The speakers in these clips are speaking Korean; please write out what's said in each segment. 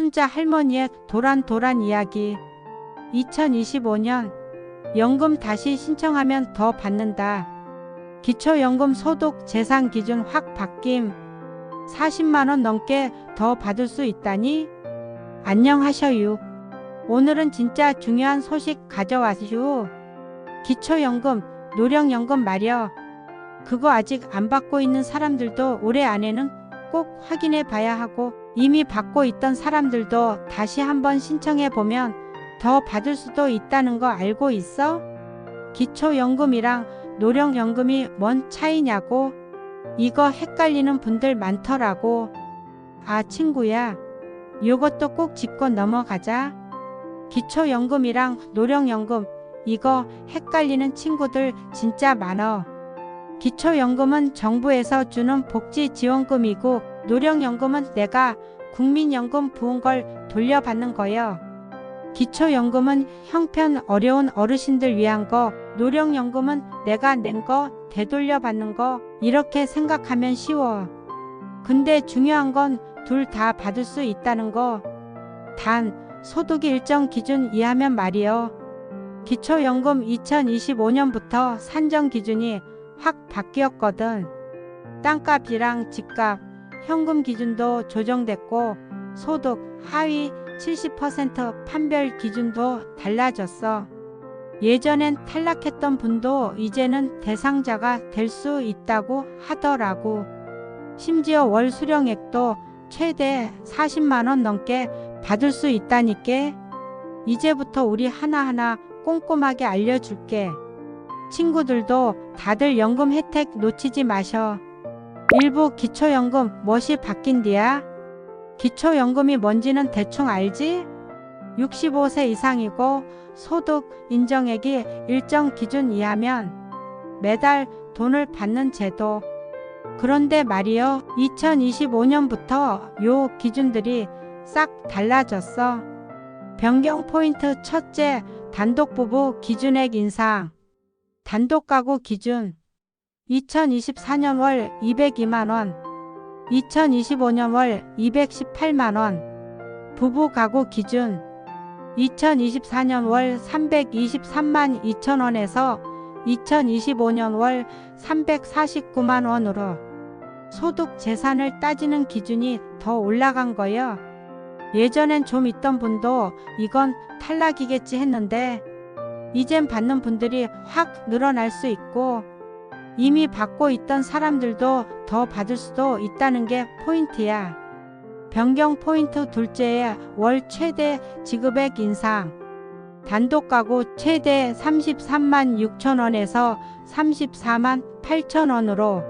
순자 할머니의 도란도란 이야기. 2025년 연금 다시 신청하면 더 받는다. 기초연금 소득 재산 기준 확 바뀜. 40만원 넘게 더 받을 수 있다니? 안녕하셔요. 오늘은 진짜 중요한 소식 가져왔슈. 기초연금, 노령연금 말이여. 그거 아직 안 받고 있는 사람들도 올해 안에는 꼭 확인해 봐야 하고, 이미 받고 있던 사람들도 다시 한번 신청해 보면 더 받을 수도 있다는 거 알고 있어? 기초연금이랑 노령연금이 뭔 차이냐고? 이거 헷갈리는 분들 많더라고. 아, 친구야, 요것도 꼭 짚고 넘어가자. 기초연금이랑 노령연금, 이거 헷갈리는 친구들 진짜 많어. 기초연금은 정부에서 주는 복지지원금이고, 노령연금은 내가 국민연금 부은 걸 돌려받는 거요. 기초연금은 형편 어려운 어르신들 위한 거, 노령연금은 내가 낸 거 되돌려받는 거, 이렇게 생각하면 쉬워. 근데 중요한 건 둘 다 받을 수 있다는 거. 단 소득이 일정 기준 이하면 말이요. 기초연금 2025년부터 산정 기준이 확 바뀌었거든. 땅값이랑 집값, 현금 기준도 조정됐고, 소득 하위 70% 판별 기준도 달라졌어. 예전엔 탈락했던 분도 이제는 대상자가 될 수 있다고 하더라고. 심지어 월 수령액도 최대 40만원 넘게 받을 수 있다니까. 이제부터 우리 하나하나 꼼꼼하게 알려줄게. 친구들도 다들 연금 혜택 놓치지 마셔. 일부 기초연금 멋이 바뀐디야. 기초연금이 뭔지는 대충 알지? 65세 이상이고 소득 인정액이 일정 기준 이하면 매달 돈을 받는 제도. 그런데 말이요, 2025년부터 요 기준들이 싹 달라졌어. 변경 포인트 첫째, 단독부부 기준액 인상. 단독가구 기준 2024년 월 202만원, 2025년 월 218만원. 부부가구 기준 2024년 월 323만 2천원에서 2025년 월 349만원으로 소득 재산을 따지는 기준이 더 올라간 거요. 예전엔 좀 있던 분도 이건 탈락이겠지 했는데, 이젠 받는 분들이 확 늘어날 수 있고, 이미 받고 있던 사람들도 더 받을 수도 있다는 게 포인트야. 변경 포인트 둘째에 월 최대 지급액 인상. 단독가구 최대 33만 6천원에서 34만 8천원으로,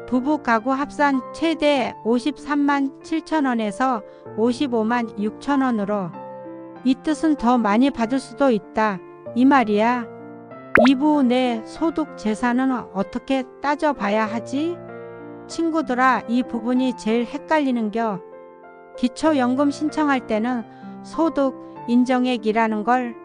부부가구 합산 최대 53만 7천원에서 55만 6천원으로. 이 뜻은 더 많이 받을 수도 있다, 이 말이야. 이부 내 소득 재산은 어떻게 따져봐야 하지? 친구들아, 이 부분이 제일 헷갈리는겨. 기초연금 신청할 때는 소득 인정액이라는 걸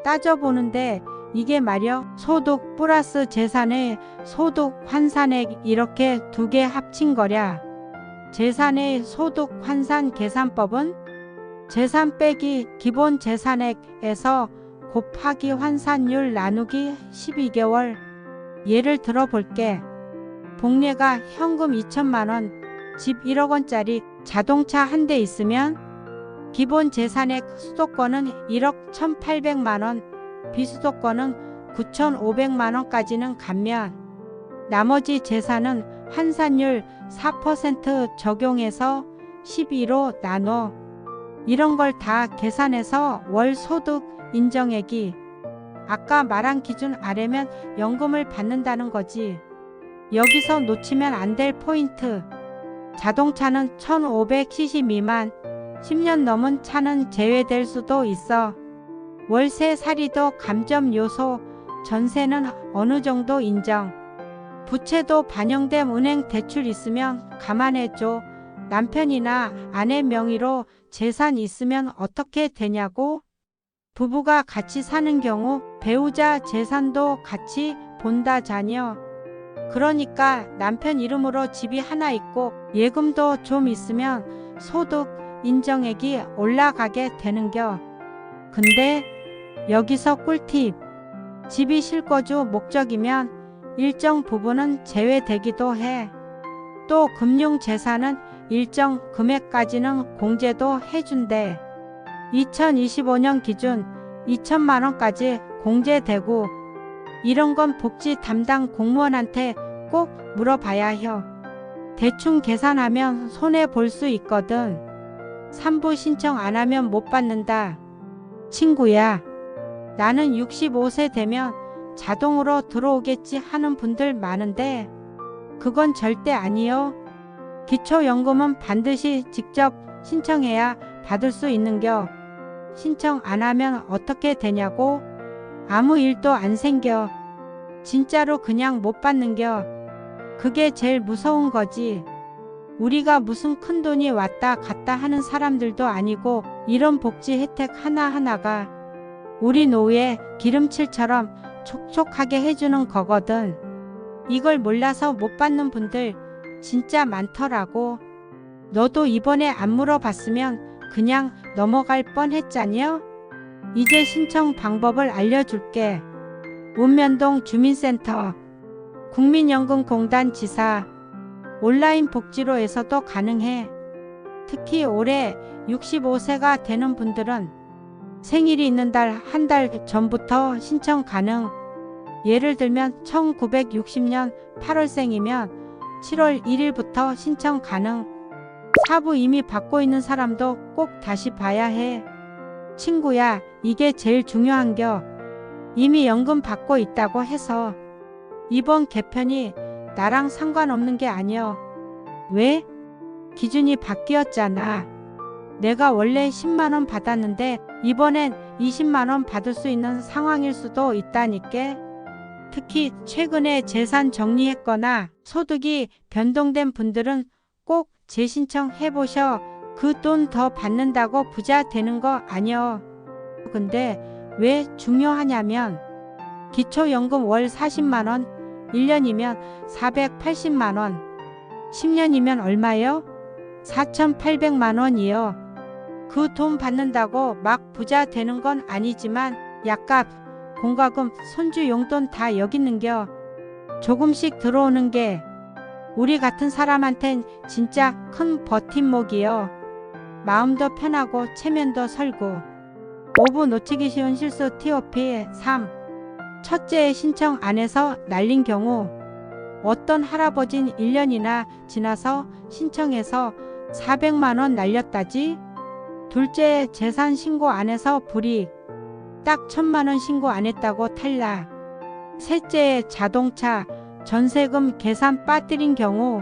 따져보는데, 이게 말이야, 소득 플러스 재산의 소득 환산액 이렇게 두 개 합친 거랴. 재산의 소득 환산 계산법은 재산 빼기 기본 재산액에서 곱하기 환산율 나누기 12개월. 예를 들어 볼게. 복례가 현금 2천만원, 집 1억원짜리 자동차 한 대 있으면 기본 재산액 수도권은 1억 1,800만원, 비수도권은 9,500만원까지는 가면 나머지 재산은 환산율 4% 적용해서 12로 나눠. 이런 걸 다 계산해서 월 소득 인정액이 아까 말한 기준 아래면 연금을 받는다는 거지. 여기서 놓치면 안 될 포인트. 자동차는 1,500cc 미만, 10년 넘은 차는 제외될 수도 있어. 월세 사리도 감점 요소, 전세는 어느 정도 인정. 부채도 반영된 은행 대출 있으면 감안해줘. 남편이나 아내 명의로 재산 있으면 어떻게 되냐고? 부부가 같이 사는 경우 배우자 재산도 같이 본다 자녀. 그러니까 남편 이름으로 집이 하나 있고 예금도 좀 있으면 소득 인정액이 올라가게 되는겨. 근데 여기서 꿀팁. 집이 실거주 목적이면 일정 부분은 제외되기도 해. 또 금융재산은 일정 금액까지는 공제도 해준대. 2025년 기준 2천만 원까지 공제되고, 이런 건 복지 담당 공무원한테 꼭 물어봐야 해. 대충 계산하면 손해 볼 수 있거든. 3부 신청 안 하면 못 받는다. 친구야, 나는 65세 되면 자동으로 들어오겠지 하는 분들 많은데 그건 절대 아니요. 기초연금은 반드시 직접 신청해야 받을 수 있는겨. 신청 안 하면 어떻게 되냐고? 아무 일도 안 생겨. 진짜로 그냥 못 받는겨. 그게 제일 무서운 거지. 우리가 무슨 큰돈이 왔다 갔다 하는 사람들도 아니고 이런 복지 혜택 하나하나가 우리 노후에 기름칠처럼 촉촉하게 해주는 거거든. 이걸 몰라서 못 받는 분들 진짜 많더라고. 너도 이번에 안 물어봤으면 그냥 넘어갈 뻔했잖여. 이제 신청 방법을 알려줄게. 읍면동 주민센터, 국민연금공단 지사, 온라인 복지로에서도 가능해. 특히 올해 65세가 되는 분들은 생일이 있는 달 한 달 전부터 신청 가능. 예를 들면 1960년 8월생이면 7월 1일부터 신청 가능. 사부 이미 받고 있는 사람도 꼭 다시 봐야 해. 친구야, 이게 제일 중요한겨. 이미 연금 받고 있다고 해서 이번 개편이 나랑 상관없는 게 아니여. 왜? 기준이 바뀌었잖아. 내가 원래 10만원 받았는데 이번엔 20만원 받을 수 있는 상황일 수도 있다니까. 특히 최근에 재산 정리했거나 소득이 변동된 분들은 꼭 재신청 해보셔. 그 돈 더 받는다고 부자 되는 거 아니여. 근데 왜 중요하냐면 기초연금 월 40만원, 1년이면 480만원, 10년이면 얼마요? 4,800만원이요. 그 돈 받는다고 막 부자 되는 건 아니지만 약값, 공과금, 손주 용돈 다 여기 있는겨. 조금씩 들어오는 게 우리 같은 사람한텐 진짜 큰 버팀목이요. 마음도 편하고 체면도 설고. 5부 놓치기 쉬운 실수 TOP 3. 첫째, 신청 안 해서 날린 경우. 어떤 할아버진 1년이나 지나서 신청해서 400만원 날렸다지. 둘째, 재산 신고 안 해서 불이익. 딱 1000만원 신고 안 했다고 탈락. 셋째, 자동차, 전세금 계산 빠뜨린 경우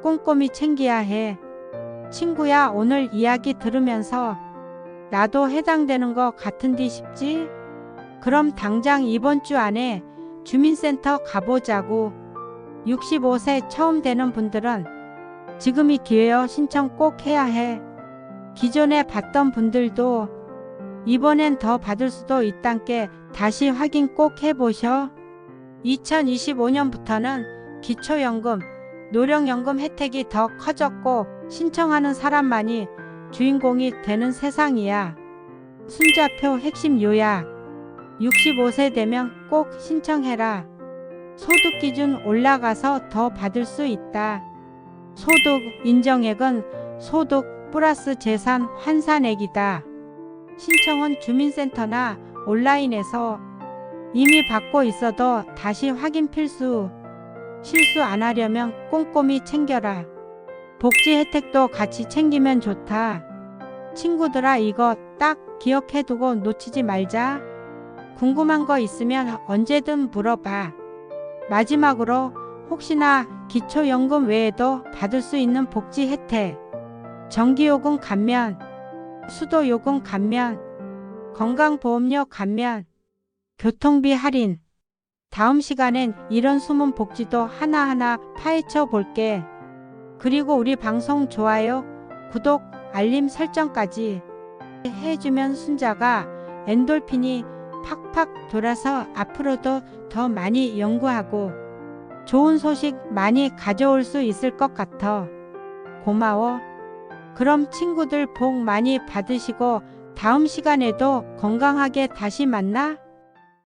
꼼꼼히 챙겨야 해. 친구야, 오늘 이야기 들으면서 나도 해당되는 거 같은디 싶지? 그럼 당장 이번 주 안에 주민센터 가보자고. 65세 처음 되는 분들은 지금이 기회여. 신청 꼭 해야 해. 기존에 받던 분들도 이번엔 더 받을 수도 있단께 다시 확인 꼭 해보셔. 2025년부터는 기초연금, 노령연금 혜택이 더 커졌고 신청하는 사람만이 주인공이 되는 세상이야. 순자표 핵심 요약. 65세 되면 꼭 신청해라. 소득 기준 올라가서 더 받을 수 있다. 소득 인정액은 소득 플러스 재산 환산액이다. 신청은 주민센터나 온라인에서. 이미 받고 있어도 다시 확인 필수. 실수 안 하려면 꼼꼼히 챙겨라. 복지 혜택도 같이 챙기면 좋다. 친구들아, 이거 딱 기억해두고 놓치지 말자. 궁금한 거 있으면 언제든 물어봐. 마지막으로 혹시나 기초연금 외에도 받을 수 있는 복지 혜택, 전기요금 감면, 수도요금 감면, 건강보험료 감면, 교통비 할인. 다음 시간엔 이런 숨은 복지도 하나하나 파헤쳐 볼게. 그리고 우리 방송 좋아요, 구독, 알림 설정까지 해주면 순자가 엔돌핀이 팍팍 돌아서 앞으로도 더 많이 연구하고 좋은 소식 많이 가져올 수 있을 것 같아. 고마워. 그럼 친구들 복 많이 받으시고 다음 시간에도 건강하게 다시 만나.